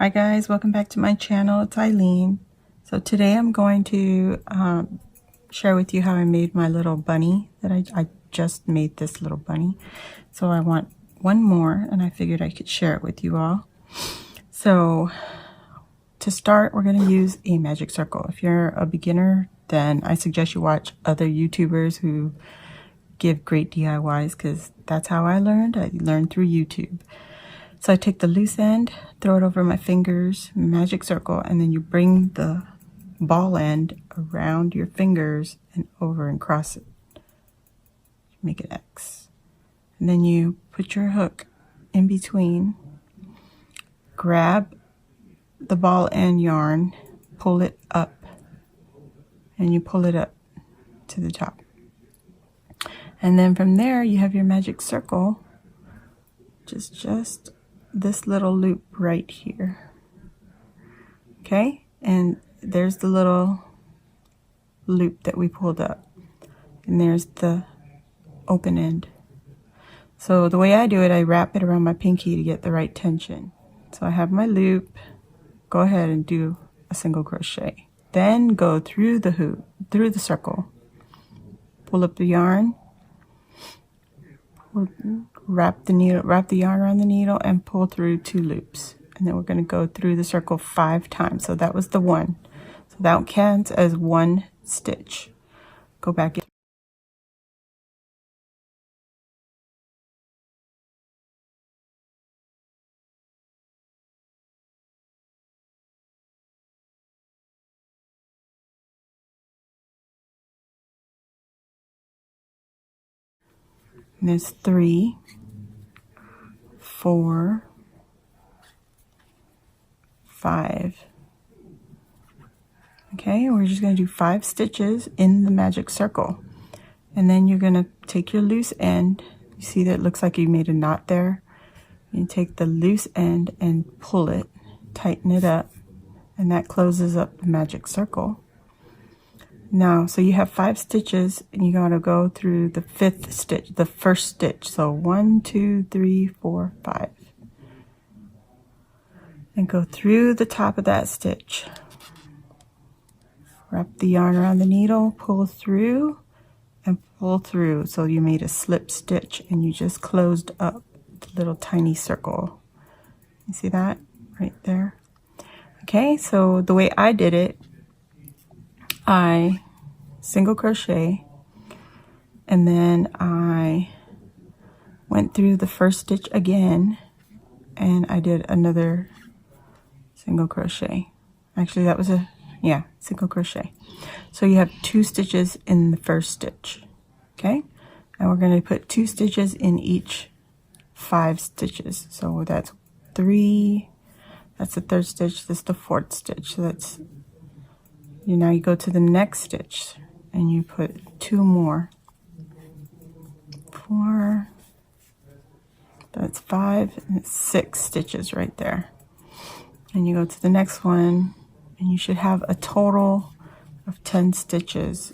Hi guys, welcome back to my channel. It's Eileen. So today I'm going to share with you how I made my little bunny that I just made this little bunny. So I want one more and I figured I could share it with you all. So to start, we're going to use a magic circle. If you're a beginner, then I suggest you watch other YouTubers who give great DIYs because that's how I learned. I learned through YouTube. So I take the loose end, throw it over my fingers, magic circle, and then you bring the ball end around your fingers and over and cross it. Make an X. And then you put your hook in between, grab the ball end yarn, pull it up, and you pull it up to the top. And then from there you have your magic circle, just this little loop right here. Okay, and there's the little loop that we pulled up, and there's the open end. So the way I do it, I wrap it around my pinky to get the right tension. So I have my loop, go ahead and do a single crochet, then go through the hoop, through the circle, pull up the yarn, wrap the yarn around the needle and pull through 2 loops, and then we're going to go through the circle 5 times. So that was the one, so that counts as 1 stitch. Go back in. And there's 3, 4, 5. Okay, we're just going to do 5 stitches in the magic circle, and then you're going to take your loose end. You see that it looks like you made a knot there. You take the loose end and pull it, tighten it up, and that closes up the magic circle. Now, so you have 5 stitches, and you got to go through the 5th stitch, the first stitch. So 1, 2, 3, 4, 5. And go through the top of that stitch. Wrap the yarn around the needle, pull through, and pull through. So you made a slip stitch, and you just closed up the little tiny circle. You see that right there? Okay, so the way I did it, I single crochet, and then I went through the first stitch again, and I did another single crochet. Actually, that was single crochet. So you have 2 stitches in the first stitch. Okay, and we're going to put 2 stitches in each 5 stitches. So that's 3, that's the 3rd stitch, this is the 4th stitch. So that's, now you go to the next stitch and you put 2 more. 4, that's 5, and it's 6 stitches right there. And you go to the next one, and you should have a total of 10 stitches.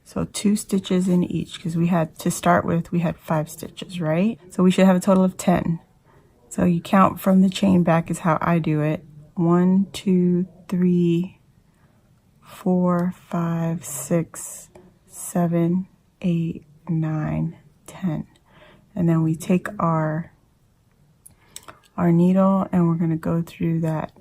So 2 stitches in each, because we had to start with, we had 5 stitches, right? So we should have a total of 10. So you count from the chain back is how I do it. 1, 2, 3, 4, 5, 6, 7, 8, 9, 10. And then we take our needle, and we're going to go through that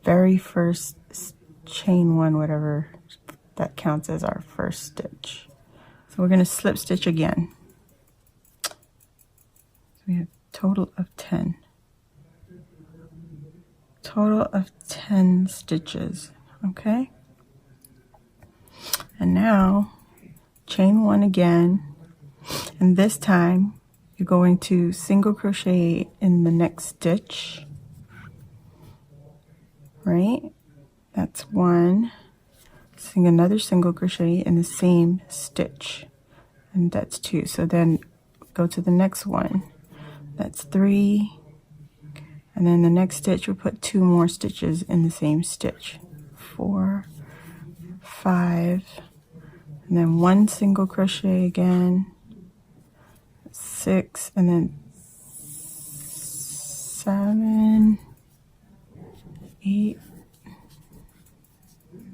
very first chain 1, whatever that counts as our first stitch. So we're going to slip stitch again. So we have a total of 10. Total of 10 stitches. Okay, and now chain 1 again, and this time you're going to single crochet in the next stitch, right? That's 1. Sing another single crochet in the same stitch, and that's 2. So then go to the next one, that's 3, and then the next stitch we'll put 2 more stitches in the same stitch, 4, 5, and then 1 single crochet again, 6, and then 7, 8, 9,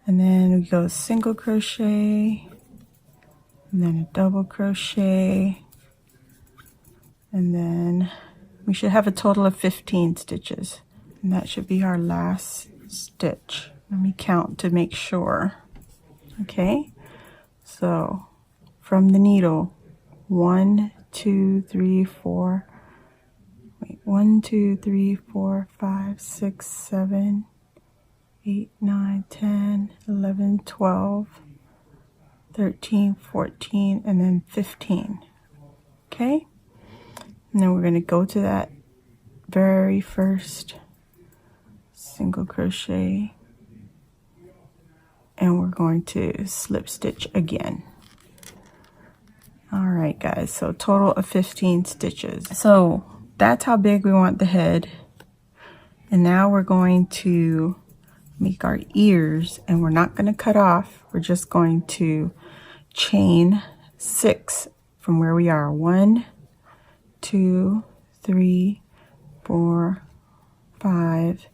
and then we go single crochet, and then a double crochet, and then we should have a total of 15 stitches, and that should be our last stitch. Let me count to make sure. Okay, so from the needle, 1, 2, 3, 4, 1, 2, 3, 4, 5, 6, 7, 8, 9, 10, 11, 12, 13, 14, and then 15. Okay, and then we're going to go to that very first single crochet, and we're going to slip stitch again. All right, guys, so total of 15 stitches. So that's how big we want the head. And now we're going to make our ears, and we're not going to cut off. We're just going to chain 6 from where we are. 1, 2, 3, 4, 5,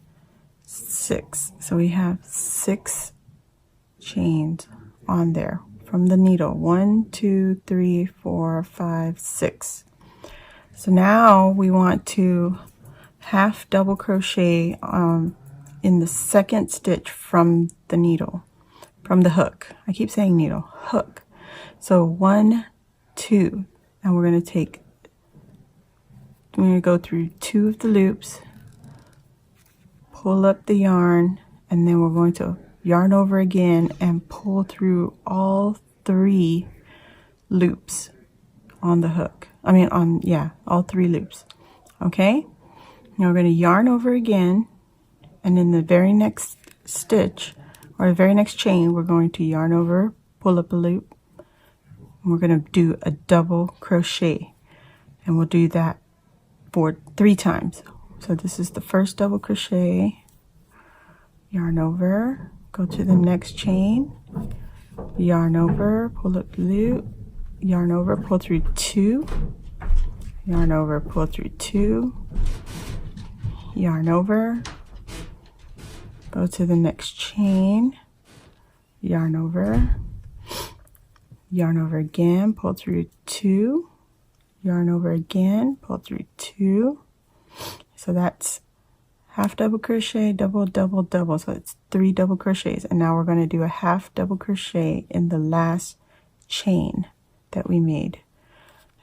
6. So we have 6 chains on there from the needle. 1, 2, 3, 4, 5, 6. So now we want to half double crochet in the second stitch from the needle, from the hook. I keep saying needle, hook. So 1, 2, and we're going to go through 2 of the loops, pull up the yarn, and then we're going to yarn over again and pull through all 3 loops on the hook. All 3 loops. Okay, now we're going to yarn over again, and in the very next stitch, or the very next chain, we're going to yarn over, pull up a loop, and we're going to do a double crochet, and we'll do that for 3 times. So this is the first double crochet, yarn over, go to the next chain, yarn over, pull up the loop, yarn over, pull through 2, yarn over, pull through 2, yarn over, go to the next chain, yarn over again, pull through 2, yarn over again, pull through 2. So that's half double crochet, double, double, double. So it's 3 double crochets. And now we're going to do a half double crochet in the last chain that we made.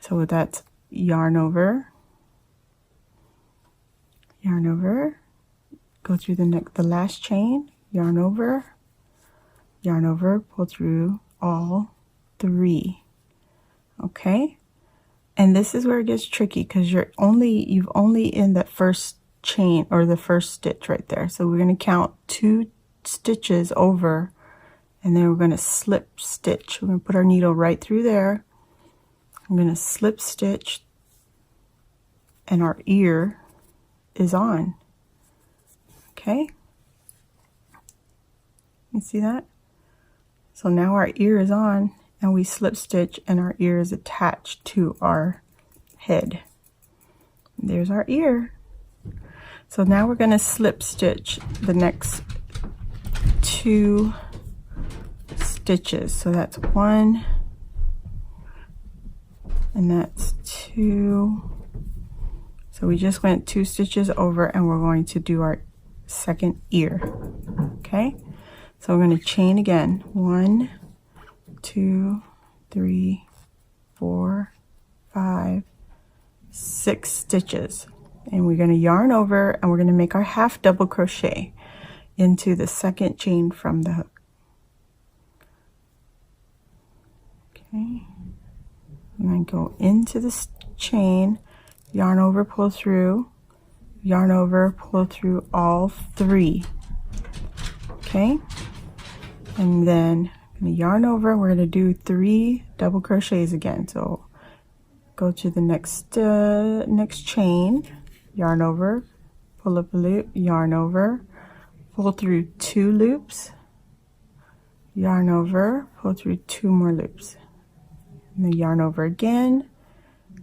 So that's yarn over, go through the last chain, yarn over, pull through all 3. Okay, and this is where it gets tricky because you've only in that first chain or the first stitch right there. So we're going to count 2 stitches over, and then we're going to slip stitch. We're going to put our needle right through there. I'm going to slip stitch, and our ear is on. Okay, you see that? So now our ear is on, and we slip stitch, and our ear is attached to our head. There's our ear. So now we're going to slip stitch the next 2 stitches. So that's 1, and that's 2. So we just went 2 stitches over, and we're going to do our second ear. Okay, so we're going to chain again. 1, 2, 3, 4, 5, 6 stitches, and we're going to yarn over, and we're going to make our half double crochet into the second chain from the hook. Okay, and then go into this chain, yarn over, pull through, yarn over, pull through all 3. Okay, and then I'm going to yarn over. We're going to do 3 double crochets again. So go to the next chain, yarn over, pull up a loop, yarn over, pull through 2 loops, yarn over, pull through 2 more loops, and then yarn over again,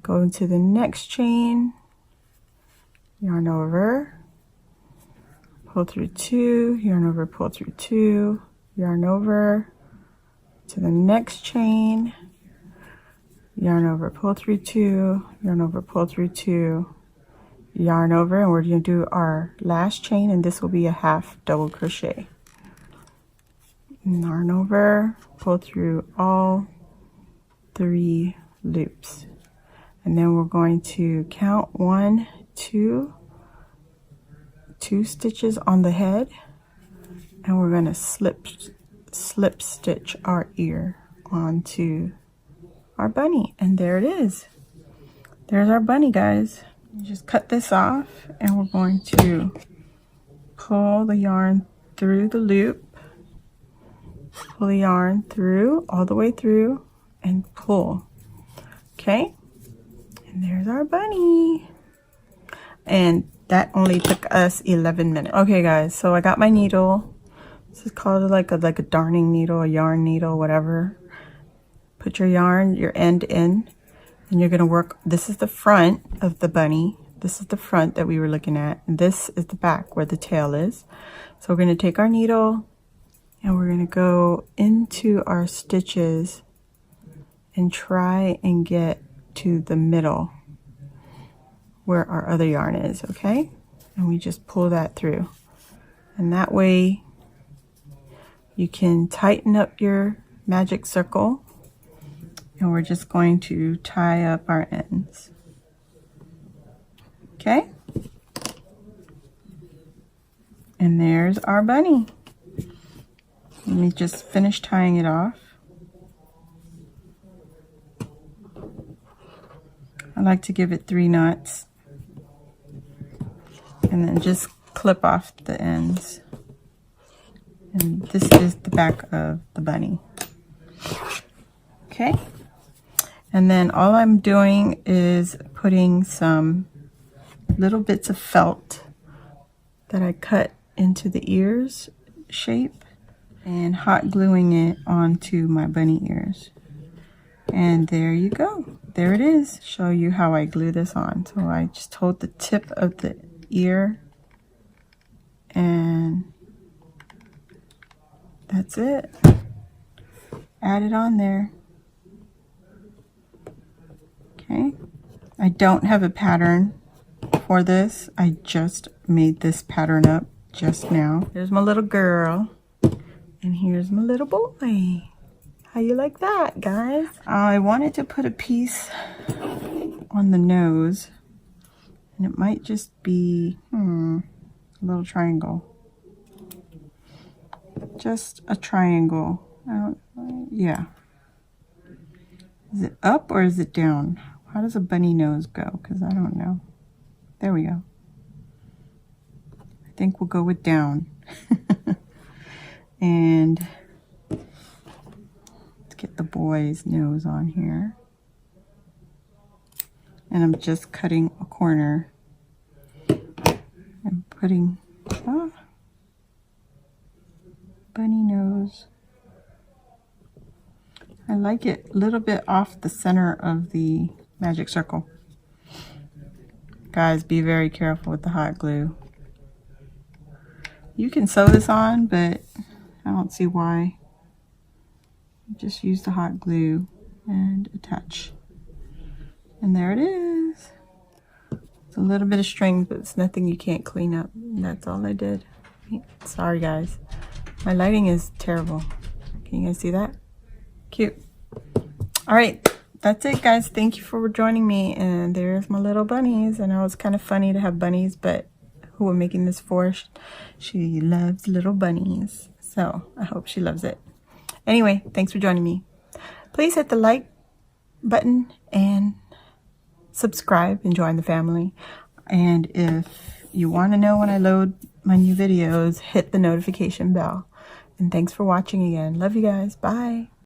go into the next chain, yarn over, pull through 2, yarn over, pull through 2, yarn over to the next chain, yarn over, pull through 2, yarn over, pull through 2, yarn over, and we're going to do our last chain, and this will be a half double crochet. Yarn over, pull through all 3 loops, and then we're going to count 1, 2 stitches on the head, and we're going to slip stitch our ear onto our bunny, and there it is. There's our bunny, guys. Just cut this off, and we're going to pull the yarn through the loop, pull the yarn through all the way through, and pull. Okay, and there's our bunny, and that only took us 11 minutes. Okay, guys, so I got my needle. This is called like a darning needle, a yarn needle, whatever. Put your yarn, your end in, and you're gonna work. This is the front of the bunny. This is the front that we were looking at, and this is the back where the tail is. So we're gonna take our needle, and we're gonna go into our stitches and try and get to the middle where our other yarn is, okay? And we just pull that through. And that way you can tighten up your magic circle, and we're just going to tie up our ends. Okay? And there's our bunny. Let me just finish tying it off. I like to give it 3 knots, and then just clip off the ends. And this is the back of the bunny. Okay, and then all I'm doing is putting some little bits of felt that I cut into the ears shape and hot gluing it onto my bunny ears. And there you go. There it is. Show you how I glue this on. So I just hold the tip of the ear, and that's it. Add it on there. Okay. I don't have a pattern for this. I just made this pattern up just now. Here's my little girl, and here's my little boy. How you like that, guys? I wanted to put a piece on the nose, and it might just be a little triangle. Just a triangle. Yeah. Is it up or is it down? How does a bunny nose go? Because I don't know. There we go. I think we'll go with down. And get the boy's nose on here, and I'm just cutting a corner and putting bunny nose. I like it a little bit off the center of the magic circle. Guys, be very careful with the hot glue. You can sew this on, but I don't see why. Just use the hot glue and attach, and there it is. It's a little bit of string, but it's nothing you can't clean up. That's all I did. Sorry, guys, my lighting is terrible. Can you guys see that? Cute. All right, that's it, guys. Thank you for joining me, and there's my little bunnies. I know it's kind of funny to have bunnies, but who I'm making this for, she loves little bunnies, so I hope she loves it. Anyway, thanks for joining me. Please hit the like button and subscribe and join the family. And if you want to know when I load my new videos, hit the notification bell. And thanks for watching again. Love you guys. Bye.